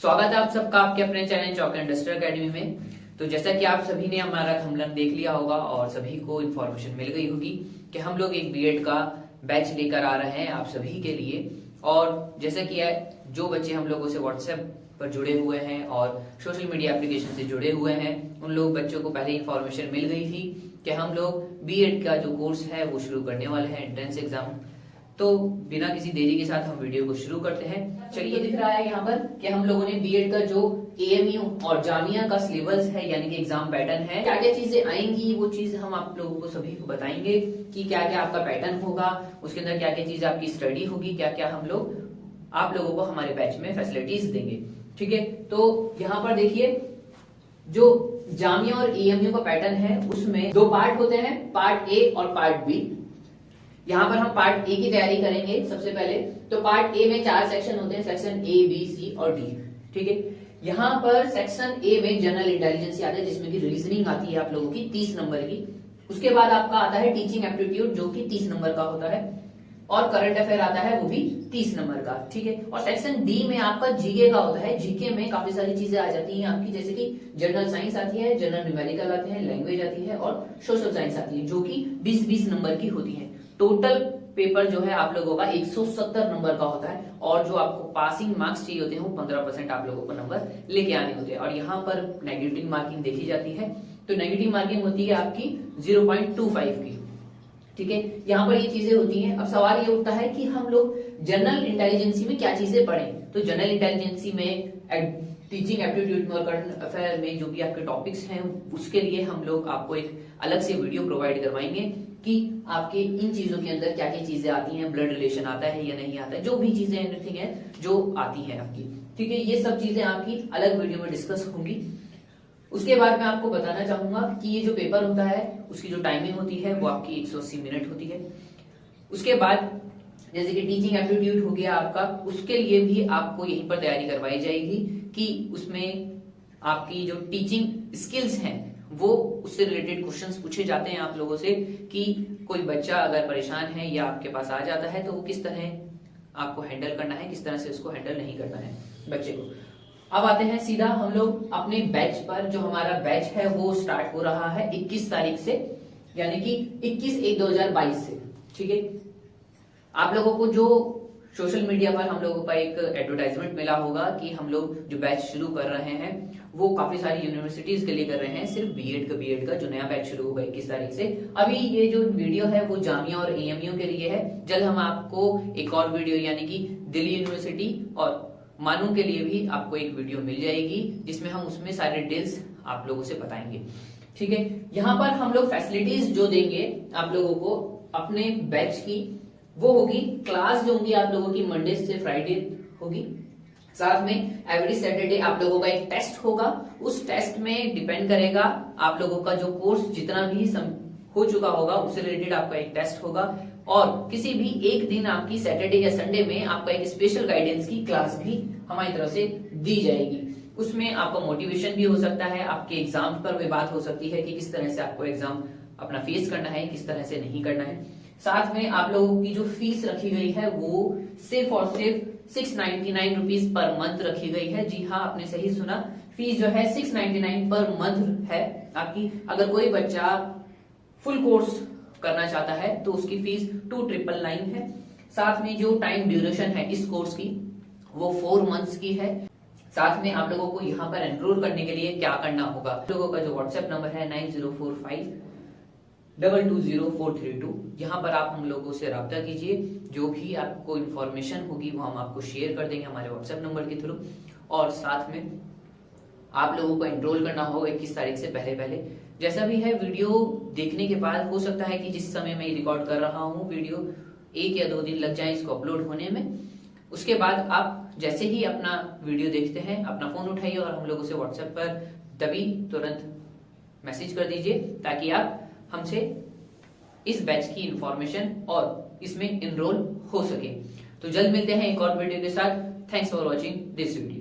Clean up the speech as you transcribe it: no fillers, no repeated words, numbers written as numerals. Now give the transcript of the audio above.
स्वागत है आप सबका आपके अपने चैनल चौक इंडस्ट्रियल एकेडमी में। तो जैसा कि आप सभी ने हमारा थंबनेल देख लिया होगा और सभी को इन्फॉर्मेशन मिल गई होगी कि हम लोग एक बीएड का बैच लेकर आ रहे हैं आप सभी के लिए। और जैसा कि जो बच्चे हम लोगों से व्हाट्सएप पर जुड़े हुए हैं और सोशल मीडिया एप्लीकेशन से जुड़े हुए हैं, उन लोग बच्चों को पहले इन्फॉर्मेशन मिल गई थी कि हम लोग बीएड का जो कोर्स है वो शुरू करने वाले हैं, एंट्रेंस एग्जाम। तो बिना किसी देरी के साथ हम वीडियो को शुरू करते हैं। चलिए, दिख रहा है यहाँ पर कि हम लोगों ने बीएड का जो एएमयू और जामिया का सिलेबस है यानी कि एग्जाम पैटर्न है, क्या क्या चीजें आएंगी वो चीज हम आप लोगों को सभी को बताएंगे कि क्या क्या आपका पैटर्न होगा, उसके अंदर क्या क्या चीज आपकी स्टडी होगी, क्या क्या हम लोग आप लोगों को हमारे बैच में फैसिलिटीज देंगे। ठीक है, तो यहाँ पर देखिए जो जामिया और एएमयू का पैटर्न है उसमें दो पार्ट होते हैं, पार्ट ए और पार्ट बी। यहाँ पर हम पार्ट ए की तैयारी करेंगे। सबसे पहले तो पार्ट ए में 4 सेक्शन होते हैं, सेक्शन ए बी सी और डी। ठीक है, यहाँ पर सेक्शन ए में जनरल इंटेलिजेंस आता है जिसमें की रीजनिंग आती है आप लोगों की 30 नंबर की। उसके बाद आपका आता है टीचिंग एप्टीट्यूड जो कि 30 नंबर का होता है और करंट अफेयर आता है वो भी 30 नंबर का। ठीक है, और सेक्शन डी में आपका जीके का होता है। जीके में काफी सारी चीजें आ जाती हैं आपकी, जैसे कि जनरल साइंस आती है, जनरल न्यूमेरिकल आते हैं, लैंग्वेज आती है और सोशल साइंस आती है जो कि 20-20 नंबर की होती है। टोटल पेपर जो है आप लोगों का 170 नंबर का होता है और जो आपको पासिंग मार्क्स चाहिए होते हैं वो 15% आप लोगों को नंबर लेके आने होते हैं। और यहाँ पर नेगेटिव मार्किंग देखी जाती है, तो नेगेटिव मार्किंग होती है आपकी 0.25 की। ठीक है, यहाँ पर ये चीजें होती हैं। अब सवाल ये उठता है कि हम लोग जनरल इंटेलिजेंसी में क्या चीजें पढ़ें। तो जनरल इंटेलिजेंसी में टीचिंग एप्टीट्यूड में और करंट अफेयर में जो भी आपके टॉपिक्स हैं उसके लिए हम लोग आपको एक अलग से वीडियो प्रोवाइड करवाएंगे कि आपके इन चीजों के अंदर क्या क्या चीजें आती हैं, ब्लड रिलेशन आता है या नहीं आता है, जो भी चीजें एनीथिंग है जो आती है आपकी। ठीक है, ये सब चीजें आपकी अलग वीडियो में डिस्कस होंगी। उसके बाद मैं आपको बताना चाहूंगा कि ये जो पेपर होता है उसकी जो टाइमिंग होती है वो आपकी 180 मिनट होती है। उसके बाद जैसे कि टीचिंग एप्टीट्यूड हो गया आपका, उसके लिए भी आपको यहीं पर तैयारी करवाई जाएगी कि उसमें आपकी जो टीचिंग स्किल्स हैं वो उससे रिलेटेड क्वेश्चंस पूछे जाते हैं आप लोगों से कि कोई बच्चा अगर परेशान है या आपके पास आ जाता है तो वो किस तरह आपको हैंडल करना है, किस तरह से उसको हैंडल नहीं करना है बच्चे को। अब आते हैं सीधा हम लोग अपने बैच पर। जो हमारा बैच है वो स्टार्ट हो रहा है 21 तारीख से, यानी कि 21/1/2022 से। ठीक है, आप लोगों को जो सोशल मीडिया पर हम लोगों का एक एडवर्टाइजमेंट मिला होगा कि हम लोग जो बैच शुरू कर रहे हैं वो काफी सारी यूनिवर्सिटीज के लिए कर रहे हैं, सिर्फ बीएड का जो नया बैच शुरू होगा 21 तारीख से। अभी ये जो वीडियो है वो जामिया और एएमयू के लिए है। जल्द हम आपको एक और वीडियो यानी कि दिल्ली यूनिवर्सिटी और मानू के लिए भी आपको एक वीडियो मिल जाएगी जिसमें हम उसमें सारे डिटेल्स आप लोगों से बताएंगे। ठीक है, यहाँ पर हम लोग फैसिलिटीज जो देंगे आप लोगों को अपने बैच की वो होगी, क्लास जो होंगी आप लोगों की मंडे से फ्राइडे होगी। साथ में एवरी सैटरडे आप लोगों का एक टेस्ट होगा। उस टेस्ट में डिपेंड करेगा आप लोगों का जो कोर्स जितना भी हो चुका होगा उससे रिलेटेड आपका एक टेस्ट होगा। और किसी भी एक दिन आपकी सैटरडे या संडे में आपका एक स्पेशल गाइडेंस की क्लास भी हमारी तरफ से दी जाएगी। उसमें आपका मोटिवेशन भी हो सकता है, आपके एग्जाम पर भी बात हो सकती है कि किस तरह से आपको एग्जाम अपना फेस करना है, किस तरह से नहीं करना है। साथ में आप लोगों की जो फीस रखी गई है वो सिर्फ और सिर्फ 699 रुपीज पर मंथ रखी गई है। जी हाँ, आपने सही सुना, फीस जो है 699 पर मंथ है आपकी। अगर कोई बच्चा फुल कोर्स करना चाहता है तो उसकी फीस 2999 है। साथ में जो टाइम ड्यूरेशन है इस कोर्स की वो 4 मंथ्स की है। साथ में आप लोगों को यहाँ पर एनरोल करने के लिए क्या करना होगा, आप लोगों का जो व्हाट्सएप नंबर है 9045220432, यहाँ पर आप हम लोगों से राब्ता कीजिए। जो भी आपको इन्फॉर्मेशन होगी वो हम आपको शेयर कर देंगे हमारे व्हाट्सएप नंबर के थ्रू। और साथ में आप लोगों को एनरोल करना होगा 21 तारीख से पहले। जैसा भी है वीडियो देखने के बाद हो सकता है कि जिस समय मैं रिकॉर्ड कर रहा हूँ वीडियो 1 या 2 दिन लग जाए इसको अपलोड होने में। उसके बाद आप जैसे ही अपना वीडियो देखते हैं अपना फोन उठाइए और हम लोगों से व्हाट्सएप पर तभी तुरंत मैसेज कर दीजिए ताकि आप हमसे इस बैच की इंफॉर्मेशन और इसमें एनरोल हो सके। तो जल्द मिलते हैं एक और वीडियो के साथ। Thanks for watching this video.